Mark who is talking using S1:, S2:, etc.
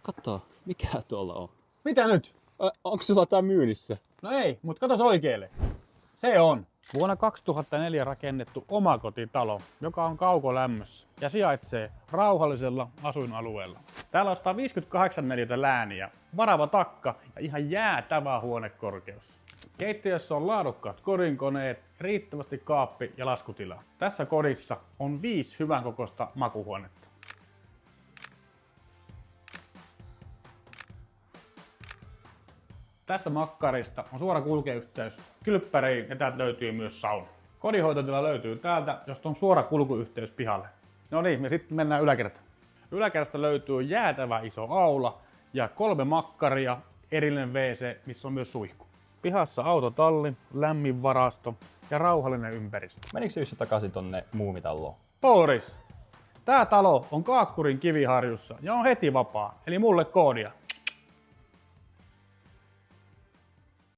S1: Kato, mikä tuolla on?
S2: Mitä nyt?
S1: Onko sulla tää myynnissä?
S2: No ei, mutta katos oikealle. Se on. Vuonna 2004 rakennettu omakotitalo, joka on kaukolämmössä ja sijaitsee rauhallisella asuinalueella. Täällä on 158 neliötä lääniä, varava takka ja ihan jäätävä huonekorkeus. Keittiössä on laadukkaat kodinkoneet, riittävästi kaappi- ja laskutilaa. Tässä kodissa on 5 hyvän kokoista makuuhuonetta. Tästä makkarista on suora kulkuyhteys kylppäriin ja täältä löytyy myös sauna. Kodinhoitotila löytyy täältä, josta on suora kulkuyhteys pihalle. No niin, me sitten mennään yläkertaan. Yläkerrasta löytyy jäätävä iso aula ja 3 makkaria, erillinen WC, missä on myös suihku. Pihassa autotalli, lämmin varasto ja rauhallinen ympäristö.
S3: Menikö Jussi takaisin tonne muumitalloon?
S2: Boris, tää talo on Kaakkurin Kiviharjussa ja on heti vapaa, eli mulle koodia.